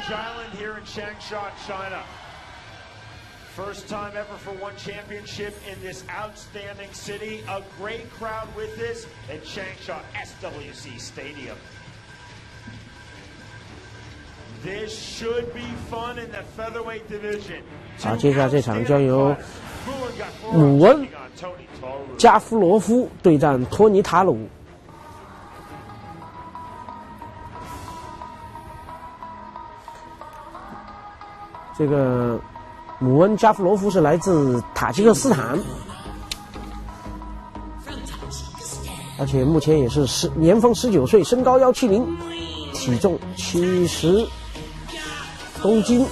Orange Island here in Changsha, China. First time ever for one championship in this outstanding city. A great crowd with us at Changsha SWC Stadium. This should be fun in the featherweight division. 好，接下来这场将由姆温加夫罗夫对战托尼塔鲁。这个姆温加夫罗夫是来自塔吉克斯坦，而且目前也是年方19岁，身高170，体重70公斤，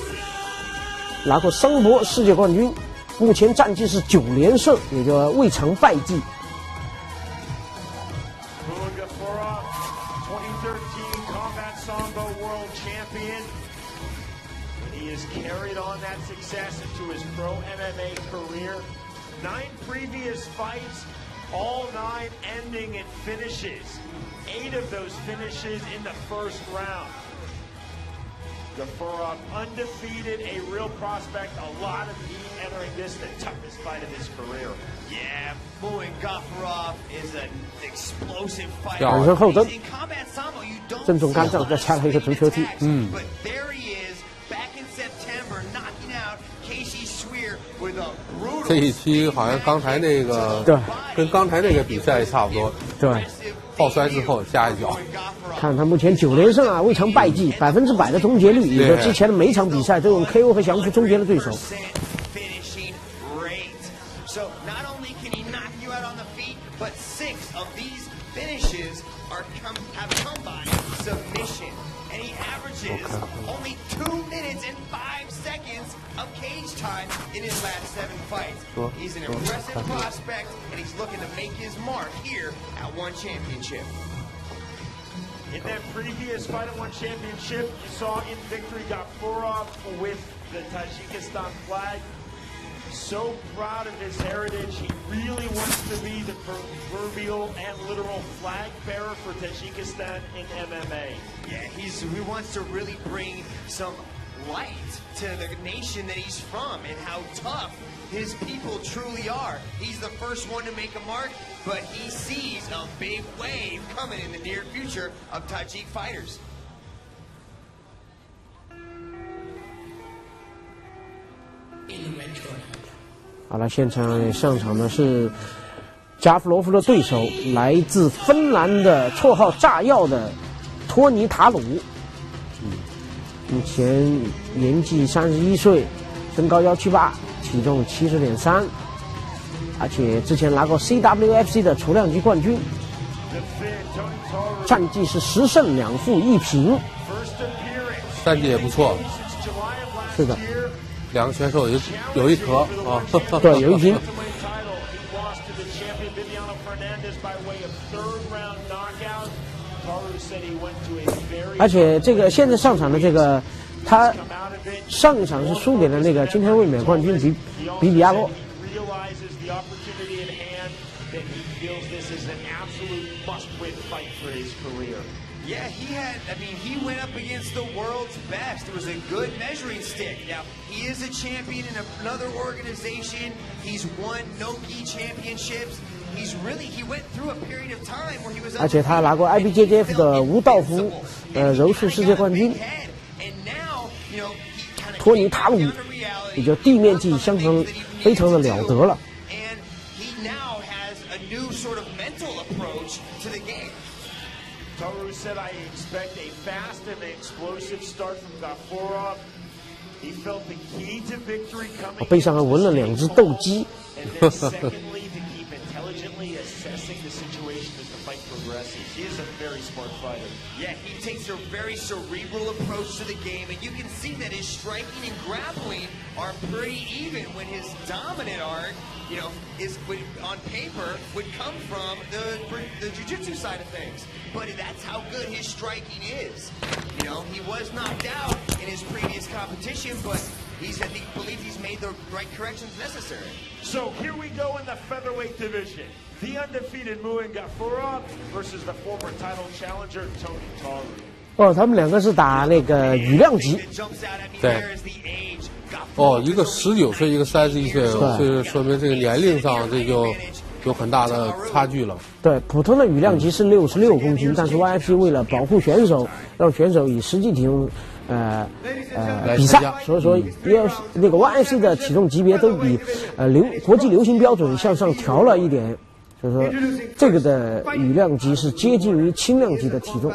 拿过桑博世界冠军，目前战绩是9连胜，也就未尝败绩。Carried on that success into his pro MMA career. 9 previous fights, all 9 ending in finishes. 8 of those finishes in the first round. Gafurov undefeated, a real prospect, a lot of heat entering this, the toughest fight of his career. Yeah, Muin Gafurov is an explosive fighter. 反身后蹬， In combat sambo, you don't 正中肝脏，再加了一个足球踢。 But there he is, back in September, knocking out Casey Swear with a brutal. 这一期好像刚才那个对，跟刚才那个比赛差不多。对，抱摔之后加一脚。看他目前9连胜啊，未尝败绩，100%的终结率，也就之前的每一场比赛都用 KO 和降服终结了对手。 So not only can he knock you out on the feet, but 6 of these finishes have come by submission. And he averages only 2 minutes and 5 seconds of cage time in his last 7 fights. He's an impressive prospect, and he's looking to make his mark here at One Championship. In that previous Fight at One Championship, you saw in victory Gafurov with the Tajikistan flag. So proud of his heritage. He really wants to be the proverbial and literal flag bearer for Tajikistan in MMA. Yeah, he wants to really bring some light to the nation that he's from and how tough his people truly are. He's the first one to make a mark, but he sees a big wave coming in the near future of Tajik fighters. 好了，现场上场的是加夫罗夫的对手，来自芬兰的绰号炸药的托尼塔鲁。目前年纪31岁，身高178，体重70.3，而且之前拿过 CWFC 的雏量级冠军，战绩是10胜2负1平，战绩也不错。是的。 两个选手有一和啊，对，有一平。而且这个现在上场的这个，他上一场是输给了那个今天卫冕冠军比比亚洛。 Yeah, he went up against the world's best. It was a good measuring stick. Now, he is a champion in another organization. He's won Noki championships. He went through a period of time where he was. 而且他拿过 IBJJF 的无道服柔术世界冠军。托尼塔鲁也就地面技非常的了得了。 And he now has a new sort of mental approach to the game. Toru said, I expect a fast and explosive start from Gafurov. He felt the key to victory coming. 背上还纹了2只斗鸡。 And then secondly, to keep intelligently assessing the situation as the fight progresses. He is a very smart fighter. Yeah, he takes a very cerebral approach to the game, and you can see that his striking and grappling are pretty even when his dominant art, on paper, would come from the jiu-jitsu side of things. But that's how good his striking is. He was knocked out in his previous competition, but he believes he's made the right corrections necessary. So here we go in the featherweight division. The undefeated Muin Gafurov versus the former title challenger Tony Taru. 哦，他们两个是打那个羽量级。对。哦，一个19岁，一个31岁，这说明这个年龄上这就有很大的差距了。对，普通的羽量级是66公斤，但是 YFC 为了保护选手，让选手以实际体重比赛，所以说那个 YFC 的体重级别都比国际流行标准向上调了一点，所以说这个的羽量级是接近于轻量级的体重。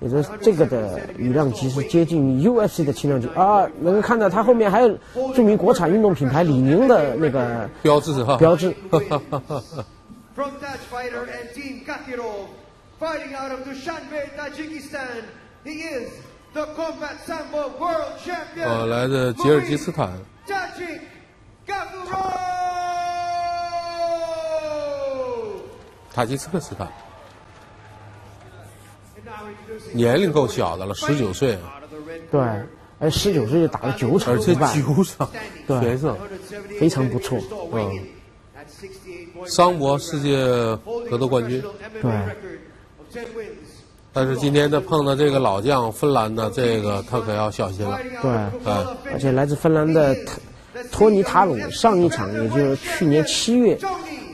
也就是这个的羽量级是接近于 UFC 的轻量级啊，能够看到它后面还有著名国产运动品牌李宁的那个标志哈。标志。来自吉尔吉斯坦。塔吉斯克斯坦。年龄够小的了，19岁。对，19岁就打了9场，而且9场全胜，非常不错。桑博世界格斗冠军。对。但是今天他碰到这个老将芬兰的这个，他可要小心了。对，而且来自芬兰的托尼塔鲁上一场，也就是去年7月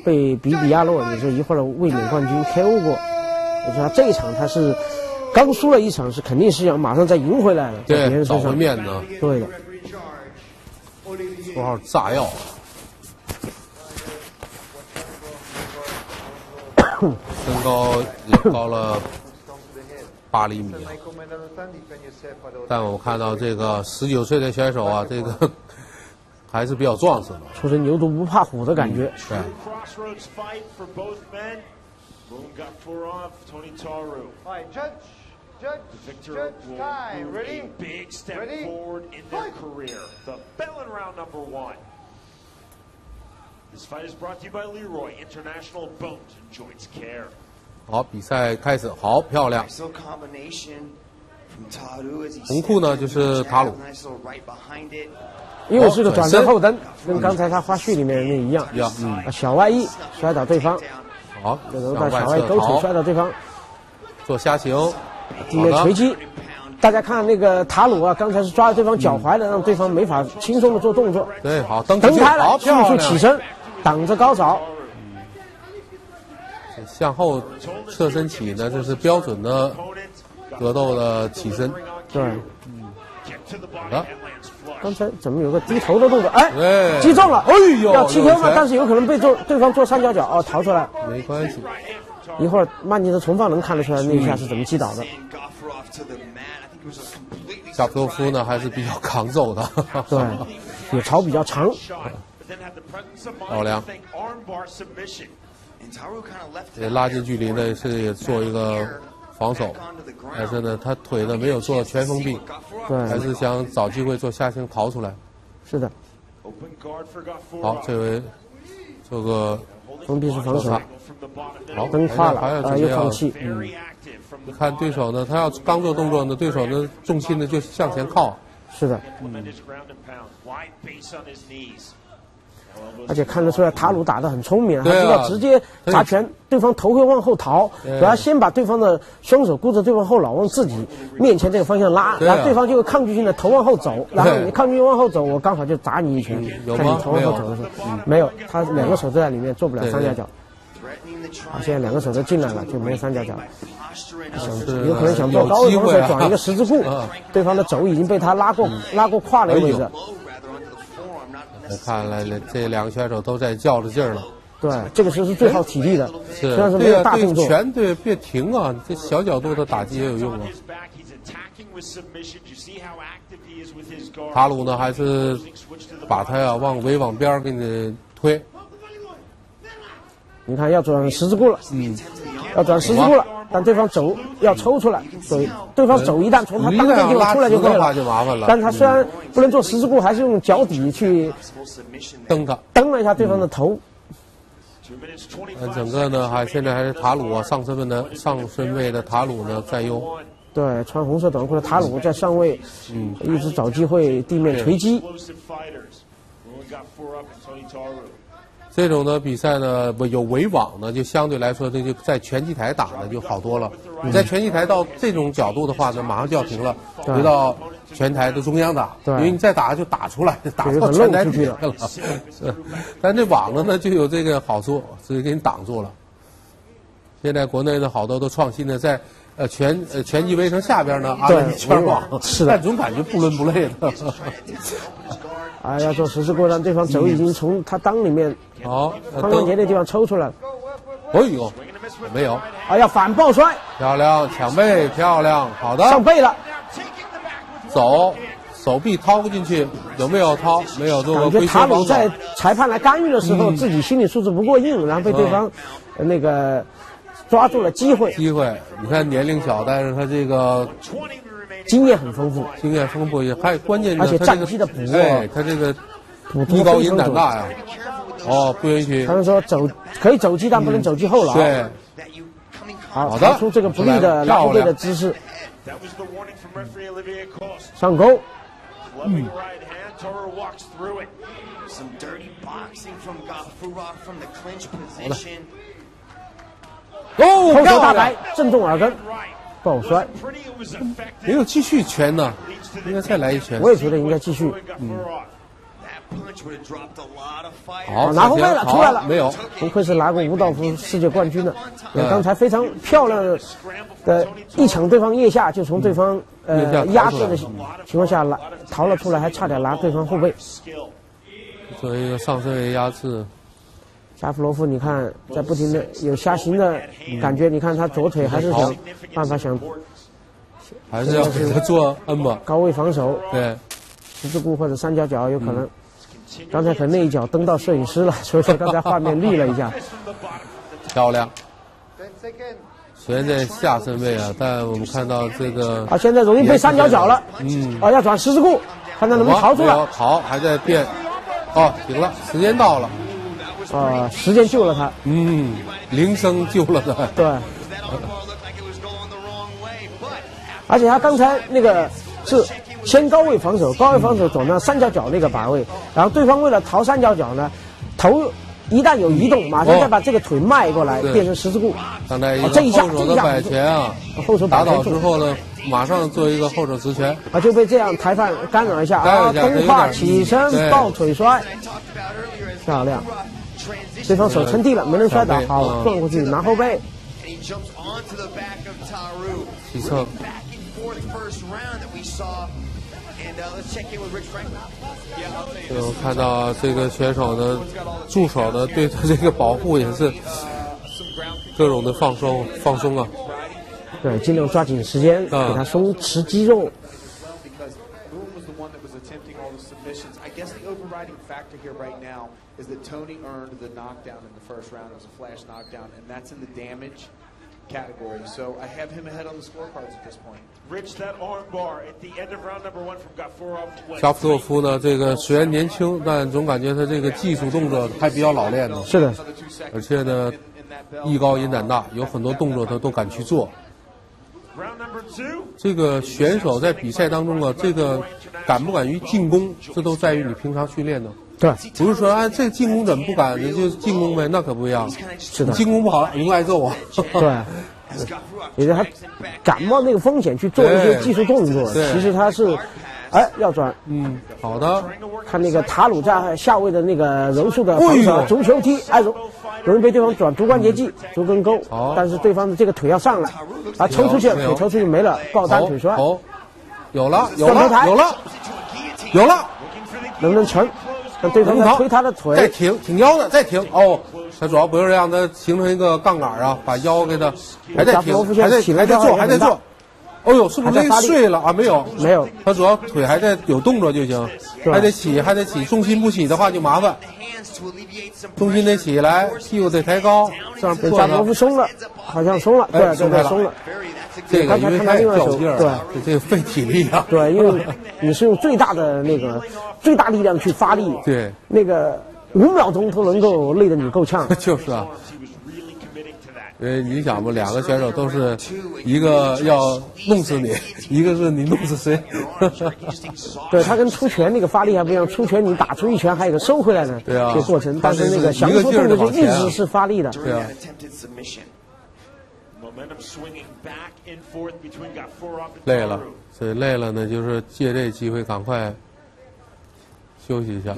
被比比亚洛，也就是一会儿的卫冕冠军 KO 过。我觉得这一场他是刚输了一场，是肯定是要马上再赢回来了，在别人身上找回面子。对的。绰号炸药。身高也高了8厘米啊！但我看到这个19岁的选手啊，这个还是比较壮实的，出身牛犊不怕虎的感觉。对。Boom got 4 off, Tony Taru. All right, judge, The victor will time. move Ready? a big step Ready? forward in their career. The bell in round number 1. This fight is brought to you by Leroy International Bones and Joints Care. 好，比赛开始，好漂亮。红裤呢就是塔鲁，因为是个转身后蹬，跟刚才他花絮里面那一样。小外翼摔倒对方。好，到小外勾腿摔倒对方，做虾行，地面锤击。大家看那个塔鲁啊，刚才是抓着对方脚踝的，让对方没法轻松的做动作。对，好蹬开了，迅速起身，挡着高潮。向后侧身起呢，这是标准的格斗的起身。对，好的。刚才怎么有个低头的动作？哎，击中了！哎呦，要踢球嘛，但是有可能被对方做三角脚，逃出来。没关系。一会儿曼尼的重放能看得出来那一下是怎么击倒的。加夫夫呢还是比较抗揍的，对，血槽比较长。漂亮。拉近距离呢是也做一个防守，但是呢他腿呢没有做全封闭，对，还是想找机会做下行逃出来。是的。好，这回这个封闭式防守。好，蹬胯了，又放弃。看对手呢，他要刚做动作呢，对手呢重心呢就向前靠。是的。而且看得出来，塔鲁打得很聪明，他知道直接砸拳，对方头会往后逃，然后先把对方的双手箍着对方后脑往自己面前这个方向拉，然后对方就会抗拒性的头往后走，然后你抗拒往后走，我刚好就砸你一拳。看你头往后走的时候，没有，他两个手都在里面，做不了三角脚。现在两个手都进来了，就没有三角脚。有可能想做高位防守，转一个十字固，对方的肘已经被他拉过胯的位置。看来这两个选手都在较着劲儿了。对，这个时候是最耗体力的，是，虽然是没有大动作。拳对，别停啊！这小角度的打击也有用啊。塔鲁呢，还是把他呀往围网边给你推。你看要转十字固了，要转十字固了，但对方肘要抽出来，对方肘一旦从他当这地方出来就可以了，就麻烦了。但他虽然不能做十字固，还是用脚底去蹬了一下对方的头。整个呢，现在还是塔鲁啊，上身位的塔鲁呢在优。对，穿红色短裤的塔鲁在上位，一直找机会地面锤击。这种的比赛呢，有围网呢，就相对来说，这就在拳击台打的就好多了。你在拳击台到这种角度的话呢，马上就要停了，回到拳台的中央打，因为你再打就打出来，打到拳台底下了。但这网子呢就有这个好处，所以给你挡住了。现在国内的好多都创新的在拳击围城下边呢安了一圈网，是的，但总感觉不伦不类的。啊，要做十字过让对方肘已经从他裆里面好，髋关节的地方抽出来了。哦呦，没有。啊，要反抱摔，漂亮，抢背，漂亮，好的。上背了，走，手臂掏进去，有没有掏？没有，做个感觉龟塔鲁在缩防守。裁判来干预的时候，自己心理素质不过硬，然后被对方那个抓住了机会。机会，你看年龄小，但是他这个经验很丰富，经验丰富，也还关键是而且他这个战机的捕握哎，他这个捕捉艺高音非常准。胆大呀。哦，不允许他。们说可以走击，但不能走击后脑。对，好，好的逃出这个不利的拉后背的姿势， That was the warning from referee Olivier Coste. 上勾。 Loving right hand, Toro walks through it. Some dirty boxing from Gafurov from the clinch position. 哦，后手漂亮大白，正中耳根， Right. 抱摔。 Pretty, it was effective. 没有继续拳呢，应该再来一拳。我也觉得应该继续。 Gafurov. That punch would have dropped a lot of fire. 好，拿后背了，好出来了。没有？不愧是拿过武道服世界冠军的，刚才非常漂亮的一抢对方腋下，就从对方压制的情况下逃了出来，还差点拿对方后背。 Skill. 作为一个上身位压制，加夫罗夫，你看在不停的有下行的感觉，你看他左腿还是想办法想还是要给他做摁吧。高位防守，对，十字固或者三角脚有可能。刚才可能那一脚蹬到摄影师了，所以说刚才画面绿了一下。漂亮。虽然在下身位啊，但我们看到这个啊，现在容易被三角脚了。啊，要转十字固，看他能不能逃出来。逃，还在变。哦，停了，时间到了。时间救了他。铃声救了他。对。而且他刚才那个是先高位防守，高位防守走呢三角脚那个把位，然后对方为了逃三角脚呢，头一旦有移动，马上再把这个腿迈过来，变成十字固。刚才一个这一下后手的摆拳啊，后手打倒之后呢，马上做一个后手直拳。啊，就被这样裁判干扰一下啊，蹬胯起身抱腿摔，漂亮。对方手撑地了，没能摔倒，好转过去拿后背。起侧。我看到这个选手的助手的对他这个保护也是各种的放松啊。对，尽量抓紧时间，给他松弛肌肉。Is that Tony earned the knockdown in the first round? It was a flash knockdown, and that's in the damage category. So I have him ahead on the scorecards at this point. Rich, that arm bar at the end of round number 1 from Gafurov. 加夫洛夫呢，这个虽然年轻，但总感觉他这个技术动作还比较老练呢。是的，而且呢，艺高音胆大，有很多动作他都敢去做。这个选手在比赛当中啊，这个敢不敢于进攻，这都在于你平常训练的。对，不是说啊，这进攻怎么不敢，你就进攻呗，那可不一样。是的，进攻不好，你会挨揍啊。对，也就是他敢冒那个风险去做一些技术动作，其实他是，要转。好的。看那个塔鲁在下位的那个柔术的防守，足球踢，容易被对方转足关节技、足跟勾，但是对方的这个腿要上来，抽出去，腿抽出去没了，抱单腿摔。有了，能不能成？让对方在推他的腿，再挺腰的，再挺。哦，他主要不是让他形成一个杠杆啊，把腰给他还在挺，还在做。哦呦，是不是碎了啊？没有，他主要腿还在有动作就行，还得起，重心不起的话就麻烦。重心得起来，屁股得抬高，这样破加罗夫松了，好像松了，对，松了。这个因为太较劲儿，对，这个费体力啊。对，因为你是用最大力量去发力，对，那个5秒钟都能够累得你够呛。就是啊。因为你想吧，两个选手都是一个要弄死你，一个是你弄死谁。对，他跟出拳那个发力还不一样，出拳你打出一拳还有个收回来的对啊这个过程，但是那个降一个劲儿服动作就一地往前啊直是发力的。对啊， Momentum swinging back and forth between Gafurov and 累了 Taru.，所以累了呢，就是借这机会赶快休息一下。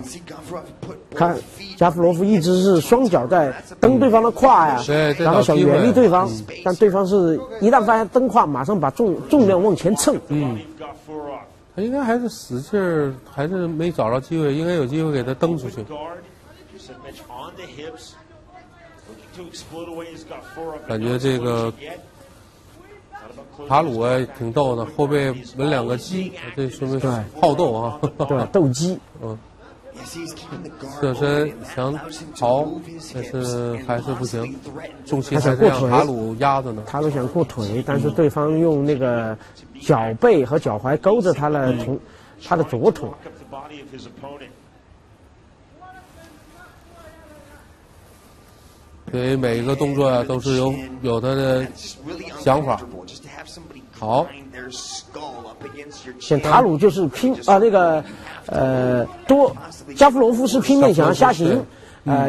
看加夫罗夫一直是双脚在蹬对方的胯呀，对这然后想找机会远离对方，但对方是一旦发现蹬胯，马上把重量往前蹭。Gafurov. 他应该还是使劲儿，还是没找着机会，应该有机会给他蹬出去。 Guard. Submit on the hips. Looking to exploit away his Gafurov. 感觉这个 Yet. 塔鲁啊挺逗的，后背纹两个鸡，这说明是好斗啊。对，斗鸡。侧身想逃，但是还是不行，重心还是他想过腿让塔鲁压着呢。塔鲁想过腿，但是对方用那个脚背和脚踝勾着他的他的左腿。 Walk up the body of his opponent. 所以每一个动作啊都是有他的想法。好，现塔鲁就是拼那个加夫罗夫是拼命想要瞎行，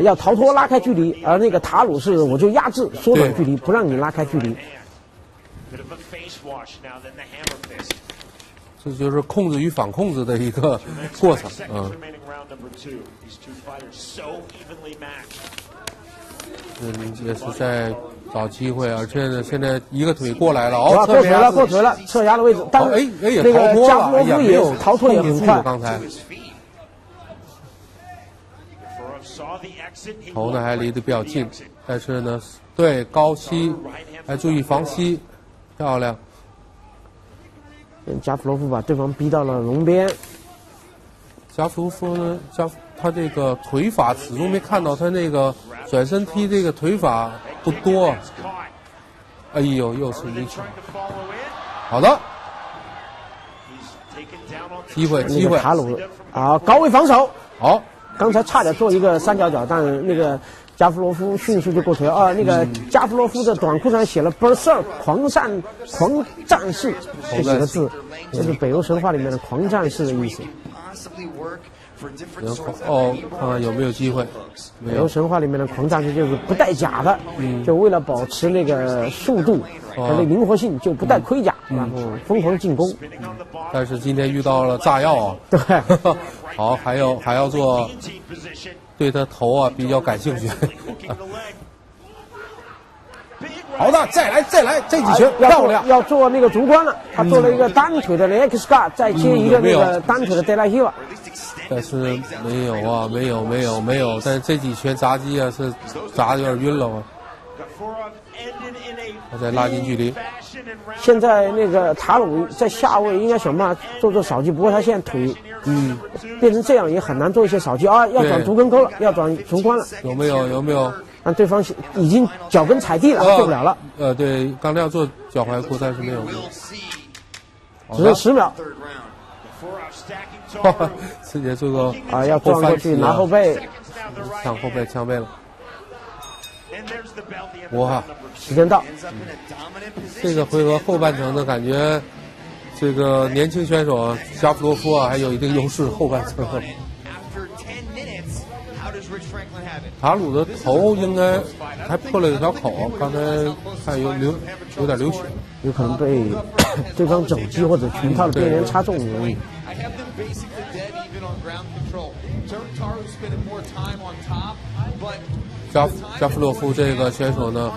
要逃脱拉开距离，而那个塔鲁是我就压制缩短距离，不让你拉开距离。 Bit of a face wash now, then the hammer fist. 这就是控制与反控制的一个过程。 Seconds remaining round number 2. These two fighters so evenly matched. 也是在找机会，而且呢，现在一个腿过来了，哇，过腿了，过腿了，侧压的位置，但是也那个逃脱了，加夫罗夫也逃脱也很快。刚才 Gafurov saw the exit. He 头呢 walked 还 right 离得比较 through 近 the exit. 但是呢，对高膝，还注意防膝，漂亮。加夫罗夫把对方逼到了笼边。加夫说呢，他这个腿法始终没看到他那个转身踢这个腿法不多。 Caught. 哎呦，又是 Are 一 they 拳。 trying to follow in? 好的， He's taken down on the 机会，那机会。个塔鲁高位防守，好，刚才差点做一个三角脚，但那个加夫罗夫迅速就过腿了。那个加夫罗夫的短裤上写了 “Berserk” 狂战士这几个字，这是北欧神话里面的狂战士的意思。看看有没有机会。没有北欧。神话里面的狂战士就是不带甲的，就为了保持那个速度和那灵活性，就不带盔甲，然后疯狂进攻。 spinning on the bottom. 但是今天遇到了炸药啊。对，好，还要做 Guillotine position. 对他头啊比较感兴趣。 Hooking the leg. Big 好的，再来，这几拳要漂亮。要做那个足关了，他做了一个单腿的 Leg Scar，再接一个那个单腿的 De La Hiva。但是没有啊，没有。但是这几拳砸击啊是砸的有点晕了啊。 Gafurov ended in a 他在拉近距离。 fashion and round. 现在那个塔鲁在下位应该想办法做扫击，不过他现在腿变成这样也很难做一些扫击啊，要转足跟勾了，要转足关了，有没有？但对方已经脚跟踩地了，做不了了，对，刚才要做脚踝裤，但是没有。只是10秒 Gafurov stacking taller. 直接做个啊，要转过去拿后背， Seconds now the right 抢后背，抢背了。 And there's the belt, the end of 哇 round number 2. 时间到，这个回合后半程呢，感觉这个年轻选手加夫罗夫啊还有一定优势。后半程， After 10 minutes, how does Rich Franklin have it? 塔鲁的头应该还破了一条口，刚才看有点流血。有可能被对方肘击或者拳套的边缘插中而已。 I have them basically dead even on ground control. Taru spending more time on top, but 加夫罗夫这个选手呢，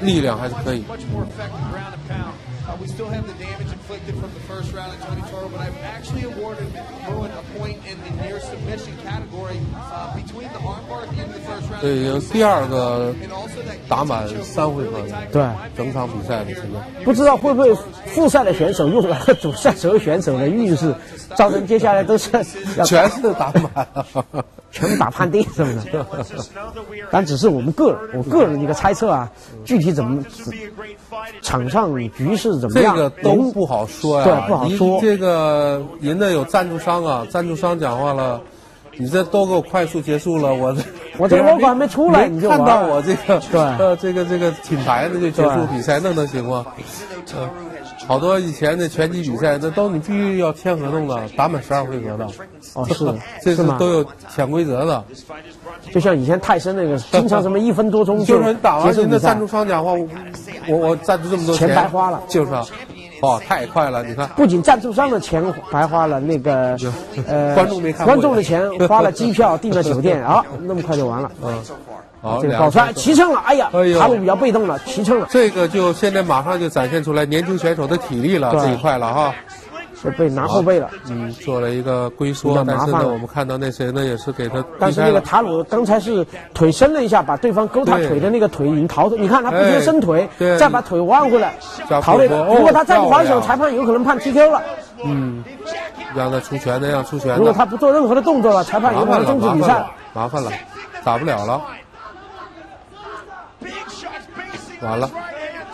力量还是可以。 much more effective ground and pound. We still have the damage inflicted from the first round of Tony Toro, but I've actually awarded Bruin a point in the near submission category between the armbar at the end of the first round. 这已经第二个 And also that 打满3回合，对，整场比赛的现在。不知道会不会复赛的选手用了主赛所有选手的运势，造成接下来都是要全是打满了。全部打判定什么的。 Lets us know that we are 但只是我个人的一个猜测啊，具体怎么 to be a great fight. It's 场上局势怎么这样，个都不好说呀，对不好说这个人家有赞助商啊，赞助商讲话了，你这都给我快速结束了，我这个 logo 还没出来，你就看到我这个对这个品牌的就结束比赛，那能行吗？好多以前的拳击比赛，那都你必须要签合同的，打满12回合的。哦，是，这是都有潜规则的。就像以前泰森那个，经常什么1分多钟就是打完人家赞助商讲话，我赞助这么多钱白花了，就是啊，哦，太快了，你看，不仅赞助商的钱白花了，那个观众没看，观众的钱花了机票订了酒店，啊，那么快就完了。好，这个宝川骑乘了，哎呀，塔鲁比较被动了，骑乘了。这个就现在马上就展现出来年轻选手的体力了，这一块了哈。是被拿后背了，做了一个龟缩，但是呢，我们看到那谁呢，也是给他。但是那个塔鲁刚才是腿伸了一下，把对方勾他腿的那个腿已经逃脱。你看他不停地伸腿，再把腿弯回来，逃了。如果他再不还手，裁判有可能判 TQ 了。让他出拳的，让出拳的。如果他不做任何的动作了，裁判有可能终止比赛。麻烦了，打不了了，完了。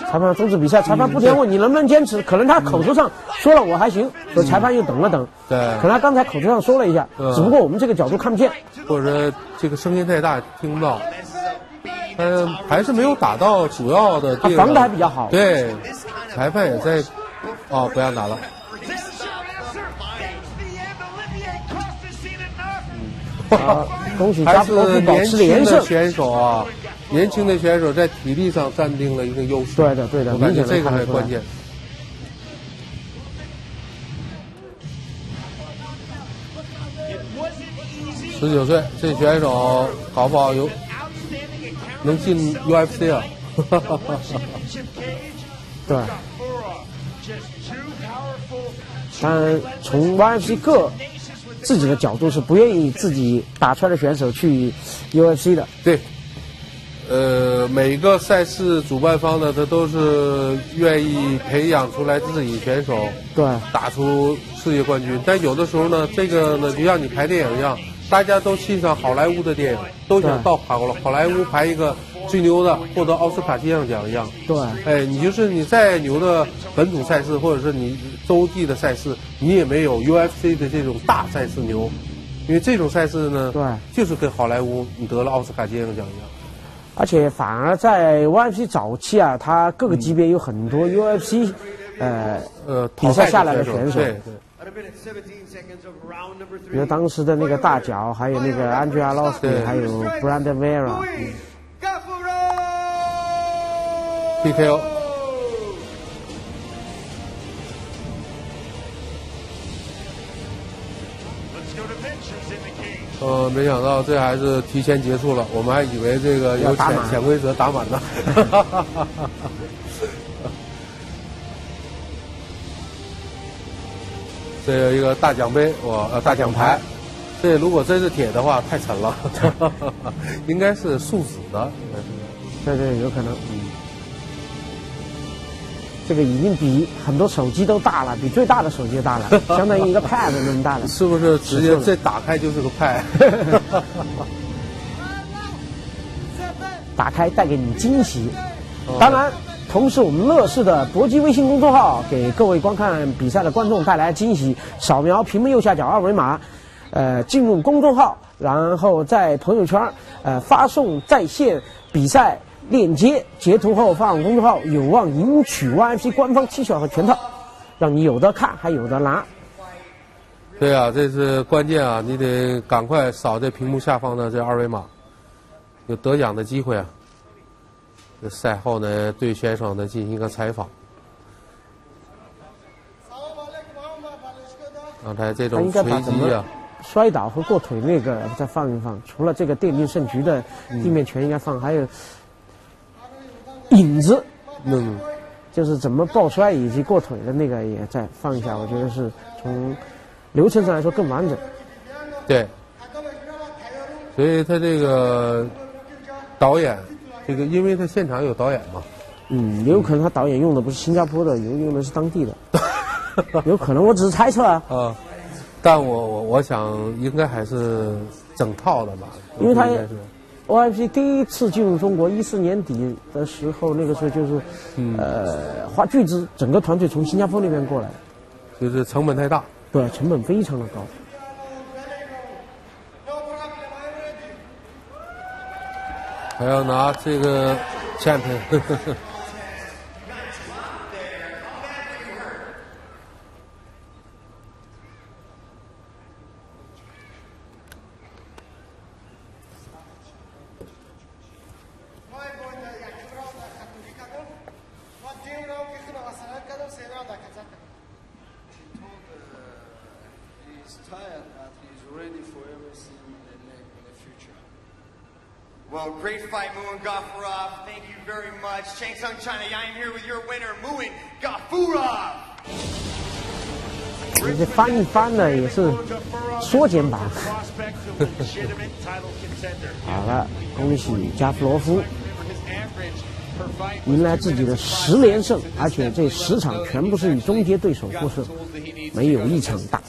裁判终止比赛，裁判不停问你能不能坚持，可能他口头上说了我还行，所以裁判又等了等。对，可能他刚才口头上说了一下，只不过我们这个角度看不见，或者这个声音太大听不到。还是没有打到主要的地方。防的还比较好。对，裁判也在，不让打了。恭喜加夫罗夫保持连胜。选手啊。年轻的选手在体力上占定了一个优势。对的，对的，我感觉这个很关键。19岁，这选手搞不好能进 UFC 啊！对。但从 UFC 自己的角度是不愿意自己打出来的选手去 UFC 的。对。每个赛事主办方呢，他都是愿意培养出来自己选手，对，打出世界冠军。但有的时候呢，这个呢，就像你拍电影一样，大家都欣赏好莱坞的电影，都想到好莱坞拍一个最牛的，获得奥斯卡金像奖一样。对，你再牛的本土赛事，或者是你洲际的赛事，你也没有 UFC 的这种大赛事牛，因为这种赛事呢，对，就是跟好莱坞你得了奥斯卡金像奖一样。而且反而在 UFC 早期啊，它各个级别有很多 UFC 比赛下来的选手，对，比如当时的那个大脚，还有那个安吉拉劳斯，还有 Brandon Vera。PKO。没想到这还是提前结束了，我们还以为这个有潜规则打满呢。这有一个大奖杯，大奖牌，这如果真是铁的话，太沉了，应该是树脂的，对，有可能。这个已经比很多手机都大了，比最大的手机大了，相当于一个 Pad 那么大了。是不是直接这打开就是个 Pad？ 打开带给你惊喜。当然，同时我们乐视的搏击微信公众号给各位观看比赛的观众带来惊喜。扫描屏幕右下角二维码，进入公众号，然后在朋友圈发送在线比赛链接，截图后发往公众号，有望赢取 UFC 官方 T 恤和拳套，让你有的看还有的拿。对啊，这是关键啊！你得赶快扫这屏幕下方的这二维码，有得奖的机会啊！这赛后呢，对选手呢进行一个采访。刚才这种锤击啊，摔倒和过腿那个再放一放，除了这个奠定胜局的地面拳应该放，还有影子，就是怎么抱摔以及过腿的那个也再放一下，我觉得是从流程上来说更完整。对，所以他这个导演，这个因为他现场有导演嘛，有可能他导演用的不是新加坡的，用的是当地的，有可能，我只是猜测啊。但我想应该还是整套的吧，因为他OFC 第一次进入中国，14年底的时候，那个时候就是花巨资，整个团队从新加坡那边过来，就是成本太大，对，成本非常的高。还要拿这个 champion。Well, great fight, Muin Gafurov. Thank you very much. Shang Tsung China, I am here with your winner, Muin Gafurov. 你这翻译翻的也是缩减版。好了，恭喜加夫罗夫迎来自己的10连胜，而且这10场全部是以终结对手获胜，没有一场大。